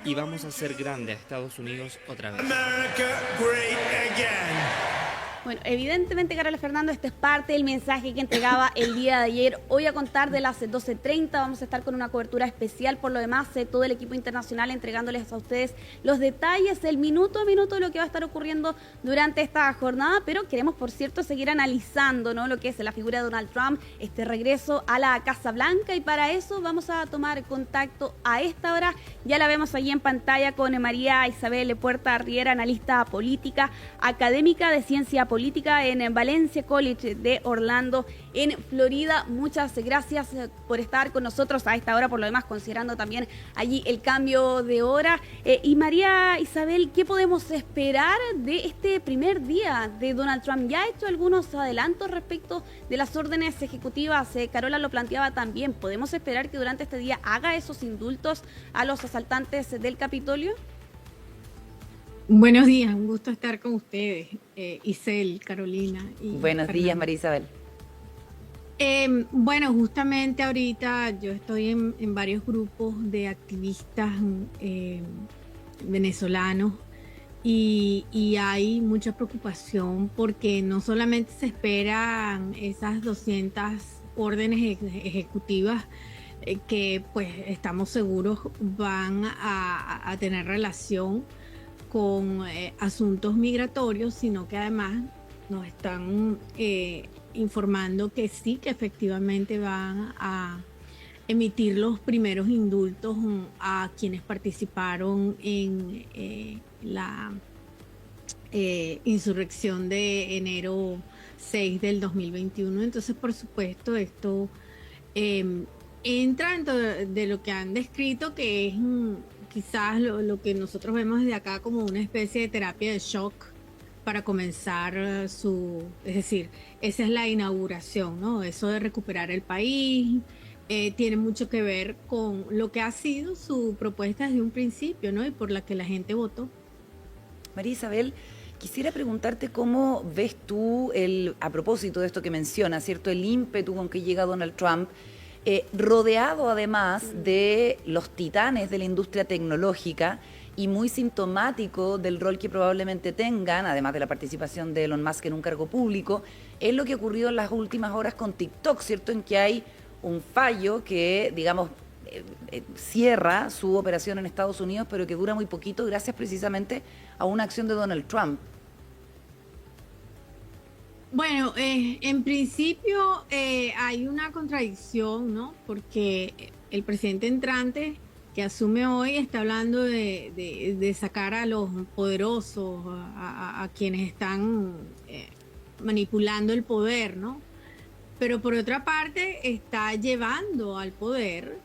y vamos a hacer grande a Estados Unidos otra vez. America great again. Bueno, evidentemente, Carola Fernando, este es parte del mensaje que entregaba el día de ayer. Hoy a contar de las 12:30 vamos a estar con una cobertura especial. Por lo demás, todo el equipo internacional entregándoles a ustedes los detalles, el minuto a minuto de lo que va a estar ocurriendo durante esta jornada. Pero queremos, por cierto, seguir analizando, ¿no?, lo que es la figura de Donald Trump, este regreso a la Casa Blanca. Y para eso vamos a tomar contacto a esta hora. Ya la vemos allí en pantalla con María Isabel Puerta Riera, analista política, académica de ciencia política en Valencia College de Orlando, en Florida. Muchas gracias por estar con nosotros a esta hora, por lo demás, considerando también allí el cambio de hora. Y María Isabel, ¿qué podemos esperar de este primer día de Donald Trump? Ya ha hecho algunos adelantos respecto de las órdenes ejecutivas. Carola lo planteaba también. ¿Podemos esperar que durante este día haga esos indultos a los asaltantes del Capitolio? Buenos días, un gusto estar con ustedes, Isel, Carolina. Y Buenos Fernando. días, María Isabel. Bueno, justamente ahorita yo estoy en varios grupos de activistas venezolanos y hay mucha preocupación porque no solamente se esperan esas 200 órdenes ejecutivas que pues estamos seguros van a tener relación con asuntos migratorios, sino que además nos están informando que sí, que efectivamente van a emitir los primeros indultos a quienes participaron en la insurrección de enero 6 del 2021. Entonces, por supuesto, esto entra dentro de lo que han descrito, que es quizás lo que nosotros vemos desde acá como una especie de terapia de shock para comenzar es decir, esa es la inauguración, ¿no? Eso de recuperar el país tiene mucho que ver con lo que ha sido su propuesta desde un principio, ¿no? Y por la que la gente votó. María Isabel, quisiera preguntarte cómo ves tú, a propósito de esto que mencionas, ¿cierto?, el ímpetu con que llega Donald Trump, rodeado además de los titanes de la industria tecnológica y muy sintomático del rol que probablemente tengan, además de la participación de Elon Musk en un cargo público, es lo que ha ocurrido en las últimas horas con TikTok, ¿cierto?, en que hay un fallo que, digamos, cierra su operación en Estados Unidos, pero que dura muy poquito gracias precisamente a una acción de Donald Trump. Bueno, en principio hay una contradicción, ¿no? Porque el presidente entrante que asume hoy está hablando de sacar a los poderosos, a quienes están manipulando el poder, ¿no? Pero por otra parte está llevando al poder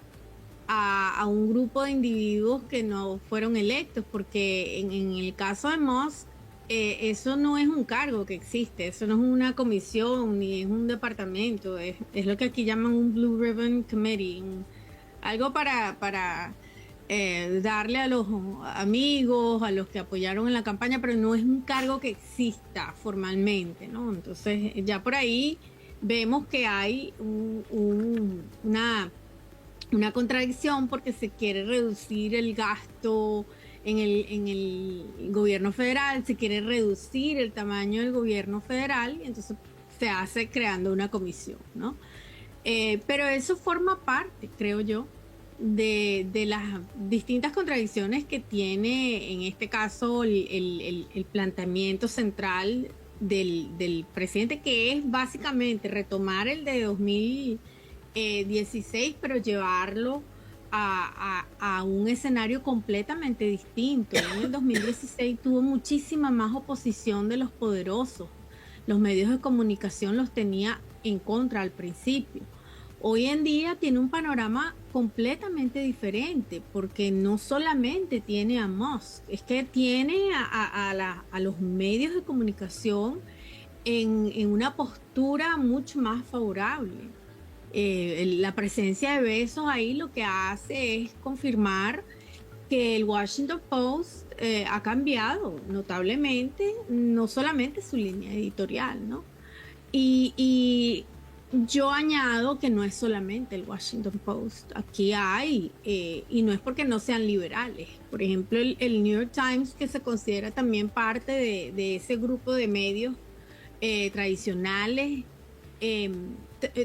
a un grupo de individuos que no fueron electos, porque en el caso de Musk, eso no es un cargo que existe, eso no es una comisión ni es un departamento, es lo que aquí llaman un Blue Ribbon Committee, algo para darle a los amigos, a los que apoyaron en la campaña, pero no es un cargo que exista formalmente, ¿no? Entonces ya por ahí vemos que hay una contradicción porque se quiere reducir el gasto en el gobierno federal, se quiere reducir el tamaño del gobierno federal, y entonces se hace creando una comisión, ¿no? Pero eso forma parte, creo yo, de las distintas contradicciones que tiene en este caso el planteamiento central del presidente, que es básicamente retomar el de 2016, pero llevarlo a un escenario completamente distinto. En el 2016 tuvo muchísima más oposición de los poderosos. Los medios de comunicación los tenía en contra al principio. Hoy en día tiene un panorama completamente diferente, porque no solamente tiene a Musk, es que tiene a los medios de comunicación en una postura mucho más favorable. La presencia de Bezos ahí lo que hace es confirmar que el Washington Post ha cambiado notablemente, no solamente su línea editorial, ¿no? Y yo añado que no es solamente el Washington Post. Aquí hay, y no es porque no sean liberales. Por ejemplo, el New York Times, que se considera también parte de ese grupo de medios tradicionales,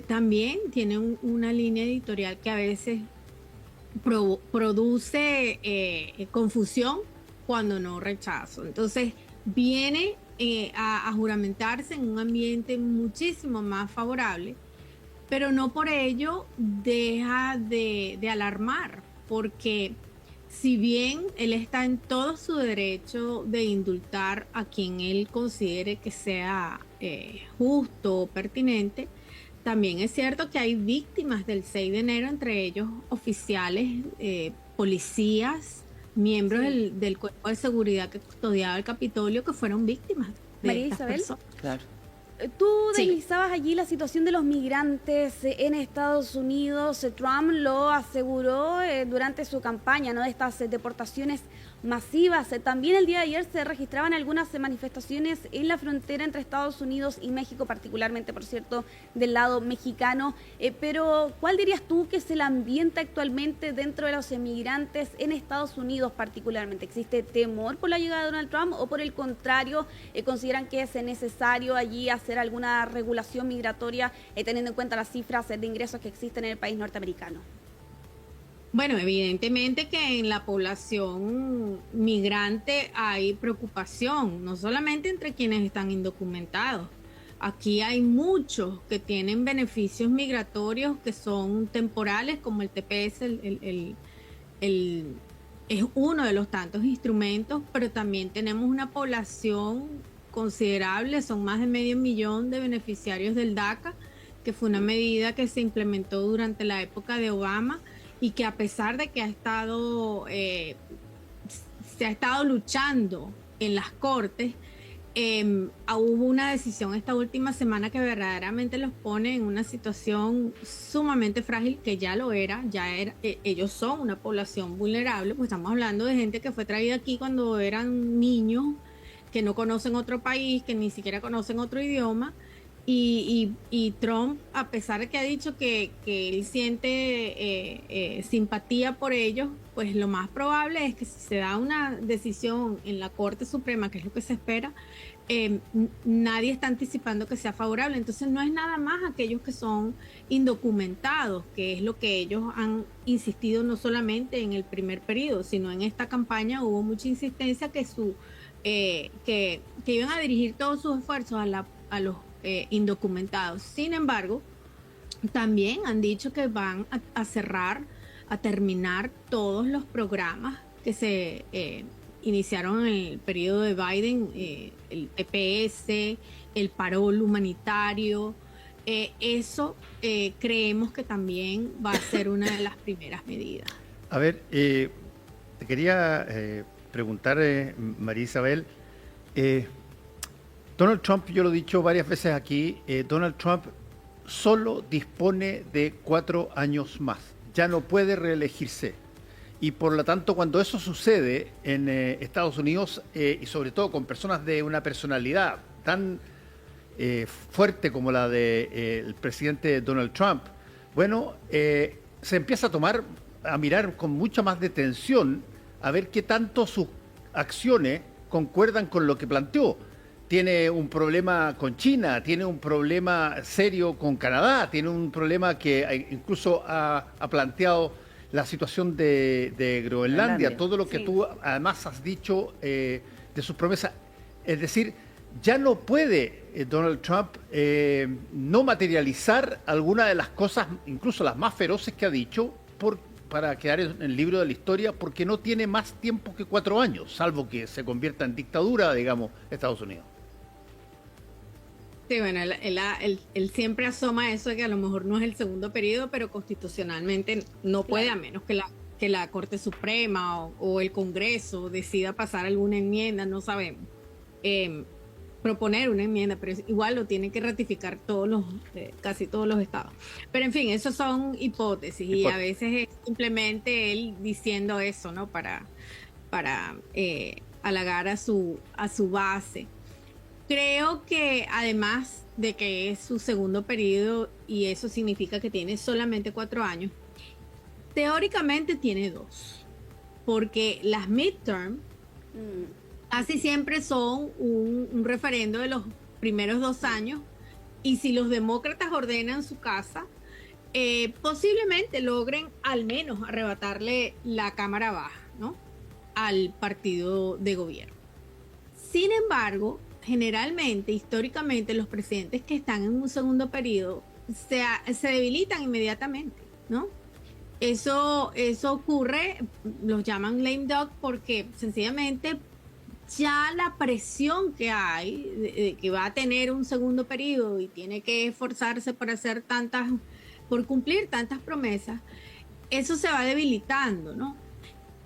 también tiene una línea editorial que a veces produce confusión cuando no rechazo. Entonces, viene a juramentarse en un ambiente muchísimo más favorable, pero no por ello deja de alarmar, porque si bien él está en todo su derecho de indultar a quien él considere que sea justo o pertinente, también es cierto que hay víctimas del 6 de enero, entre ellos oficiales, policías, miembros del cuerpo de seguridad que custodiaba el Capitolio, que fueron víctimas de María estas Isabel. personas. Claro. Tú Sí. deslizabas allí la situación de los migrantes en Estados Unidos. Trump lo aseguró durante su campaña, ¿no? De estas deportaciones masivas. También el día de ayer se registraban algunas manifestaciones en la frontera entre Estados Unidos y México, particularmente, por cierto, del lado mexicano. Pero, ¿cuál dirías tú que es el ambiente actualmente dentro de los emigrantes en Estados Unidos particularmente? ¿Existe temor por la llegada de Donald Trump o por el contrario, consideran que es necesario allí hacer alguna regulación migratoria teniendo en cuenta las cifras de ingresos que existen en el país norteamericano? Bueno, evidentemente que en la población migrante hay preocupación, no solamente entre quienes están indocumentados. Aquí hay muchos que tienen beneficios migratorios que son temporales, como el TPS, es uno de los tantos instrumentos, pero también tenemos una población considerable, son más de 500,000 de beneficiarios del DACA, que fue una medida que se implementó durante la época de Obama y que a pesar de que se ha estado luchando en las cortes, hubo una decisión esta última semana que verdaderamente los pone en una situación sumamente frágil, que ya lo era, ellos son una población vulnerable, pues estamos hablando de gente que fue traída aquí cuando eran niños, que no conocen otro país, que ni siquiera conocen otro idioma. Y Trump, a pesar de que ha dicho que él siente simpatía por ellos, pues lo más probable es que si se da una decisión en la Corte Suprema, que es lo que se espera, nadie está anticipando que sea favorable. Entonces no es nada más aquellos que son indocumentados, que es lo que ellos han insistido no solamente en el primer periodo, sino en esta campaña hubo mucha insistencia que iban a dirigir todos sus esfuerzos a los indocumentados. Sin embargo, también han dicho que van a cerrar, a terminar todos los programas que se iniciaron en el periodo de Biden, el TPS, el parol humanitario. Eso creemos que también va a ser una de las primeras medidas. A ver, te quería preguntar, María Isabel, Donald Trump, yo lo he dicho varias veces aquí, Donald Trump solo dispone de 4 años más, ya no puede reelegirse. Y por lo tanto, cuando eso sucede en Estados Unidos, y sobre todo con personas de una personalidad tan fuerte como la del presidente Donald Trump, bueno, se empieza a mirar con mucha más detención a ver qué tanto sus acciones concuerdan con lo que planteó. Tiene un problema con China, tiene un problema serio con Canadá, tiene un problema que incluso ha planteado la situación de Groenlandia, todo lo que tú además has dicho de sus promesas. Es decir, ya no puede Donald Trump no materializar alguna de las cosas, incluso las más feroces que ha dicho, para quedar en el libro de la historia, porque no tiene más tiempo que 4 años, salvo que se convierta en dictadura, digamos, Estados Unidos. Sí, bueno, él siempre asoma eso de que a lo mejor no es el segundo periodo, pero constitucionalmente no puede, a menos que la Corte Suprema o el Congreso decida pasar alguna enmienda, no sabemos, proponer una enmienda, pero igual lo tienen que ratificar casi todos los estados. Pero en fin, eso son hipótesis y a veces es simplemente él diciendo eso, ¿no? Para halagar a su base. Creo que además de que es su segundo periodo y eso significa que tiene solamente 4 años. Teóricamente tiene 2, porque las midterm casi siempre son un referendo de los primeros 2 años, y si los demócratas ordenan su casa, posiblemente logren al menos arrebatarle la cámara baja, ¿no?, al partido de gobierno. Sin embargo, generalmente, históricamente, los presidentes que están en un segundo periodo se debilitan inmediatamente, ¿no? Eso ocurre, los llaman lame duck, porque sencillamente ya la presión que hay de que va a tener un segundo periodo y tiene que esforzarse por cumplir tantas promesas, eso se va debilitando, ¿no?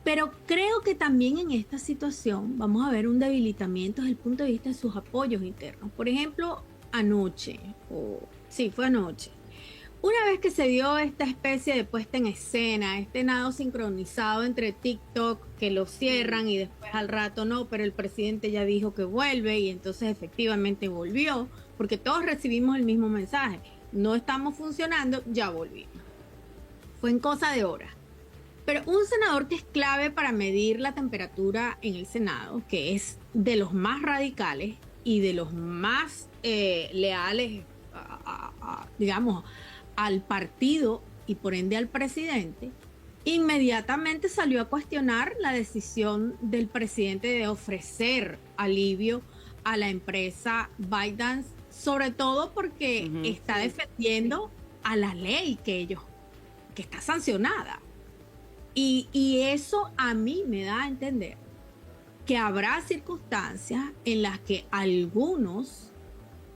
Pero creo que también en esta situación vamos a ver un debilitamiento desde el punto de vista de sus apoyos internos. Por ejemplo, fue anoche. Una vez que se dio esta especie de puesta en escena, este nado sincronizado entre TikTok, que lo cierran y después al rato no, pero el presidente ya dijo que vuelve y entonces efectivamente volvió, porque todos recibimos el mismo mensaje. No estamos funcionando, ya volvimos. Fue en cosa de horas. Pero un senador que es clave para medir la temperatura en el Senado, que es de los más radicales y de los más leales, digamos, al partido y por ende al presidente, inmediatamente salió a cuestionar la decisión del presidente de ofrecer alivio a la empresa ByteDance, sobre todo porque está defendiendo a la ley que está sancionada. Y eso a mí me da a entender que habrá circunstancias en las que algunos,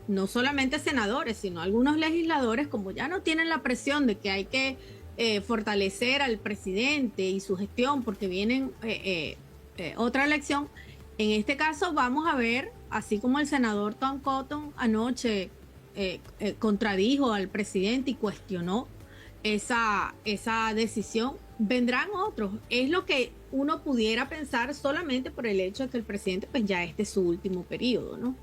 no solamente senadores, sino algunos legisladores, como ya no tienen la presión de que hay que fortalecer al presidente y su gestión porque viene otra elección, en este caso vamos a ver, así como el senador Tom Cotton anoche contradijo al presidente y cuestionó esa decisión, vendrán otros. Es lo que uno pudiera pensar solamente por el hecho de que el presidente pues ya este es su último periodo, ¿no?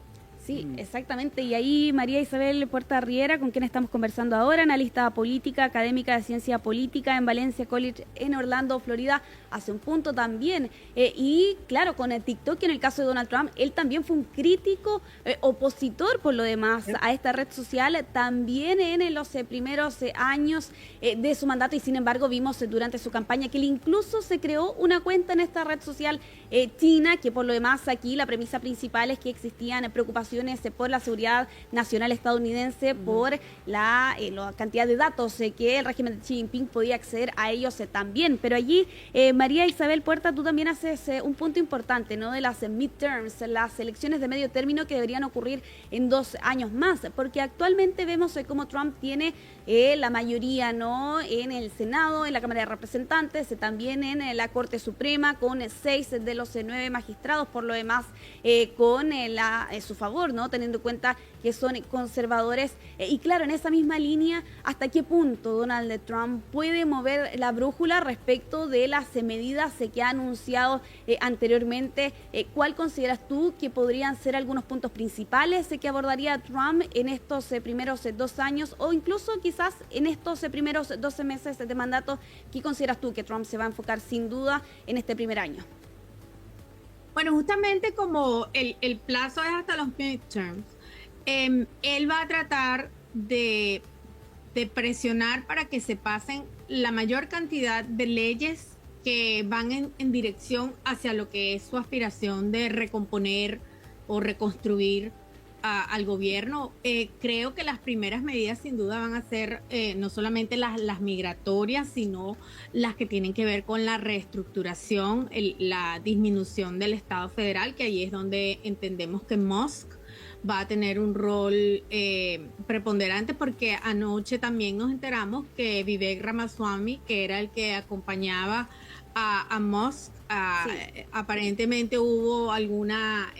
Sí, exactamente. Y ahí María Isabel Puerta Riera, con quien estamos conversando ahora, analista política, académica de ciencia política en Valencia College en Orlando, Florida, hace un punto también. Y claro, con el TikTok, en el caso de Donald Trump, él también fue un crítico, opositor por lo demás a esta red social, también en los primeros años de su mandato, y sin embargo vimos durante su campaña que él incluso se creó una cuenta en esta red social china, que por lo demás aquí la premisa principal es que existían preocupaciones por la seguridad nacional estadounidense, por la cantidad de datos que el régimen de Xi Jinping podía acceder a ellos también. Pero allí, María Isabel Puerta, tú también haces un punto importante, ¿no?, de las midterms, las elecciones de medio término que deberían ocurrir en 2 años más, porque actualmente vemos cómo Trump tiene la mayoría, ¿no?, en el Senado, en la Cámara de Representantes, también en la Corte Suprema, con 6 de los 9 magistrados, por lo demás, con su favor, ¿no?, teniendo en cuenta que son conservadores. Y claro, en esa misma línea, ¿hasta qué punto Donald Trump puede mover la brújula respecto de las medidas que ha anunciado anteriormente? ¿Cuál consideras tú que podrían ser algunos puntos principales que abordaría Trump en estos primeros 2 años, o incluso quizás en estos primeros 12 meses de mandato? ¿Qué consideras tú que Trump se va a enfocar sin duda en este primer año? Bueno, justamente como el plazo es hasta los midterms, él va a tratar de presionar para que se pasen la mayor cantidad de leyes que van en dirección hacia lo que es su aspiración de recomponer o reconstruir al gobierno. Creo que las primeras medidas sin duda van a ser no solamente las migratorias, sino las que tienen que ver con la reestructuración, la disminución del Estado federal, que ahí es donde entendemos que Musk va a tener un rol preponderante, porque anoche también nos enteramos que Vivek Ramaswamy, que era el que acompañaba a Musk, sí, aparentemente hubo alguna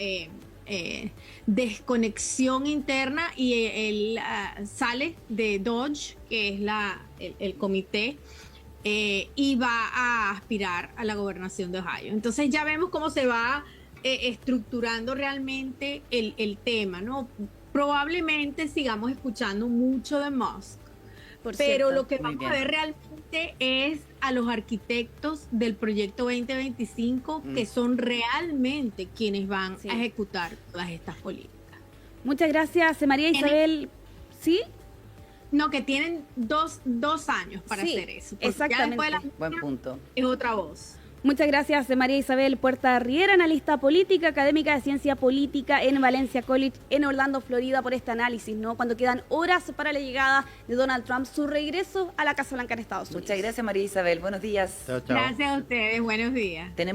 desconexión interna y él sale de DOJ, que es el comité, y va a aspirar a la gobernación de Ohio. Entonces ya vemos cómo se va estructurando realmente el tema, ¿no? probablemente sigamos escuchando mucho de Musk. Por Pero cierto. lo que Muy vamos bien. a ver realmente es a los arquitectos del proyecto 2025 que son realmente quienes van Sí. a ejecutar todas estas políticas. Muchas gracias, María Isabel. ¿Sí? No, que tienen dos años para Sí, hacer eso. Porque exactamente. Ya después de Buen punto. es otra voz. Muchas gracias, María Isabel Puerta Riera, analista política, académica de ciencia política en Valencia College, en Orlando, Florida, por este análisis, ¿no? Cuando quedan horas para la llegada de Donald Trump, su regreso a la Casa Blanca en Estados Unidos. Muchas gracias, María Isabel. Buenos días. Chao, chao. Gracias a ustedes. Buenos días. Tenemos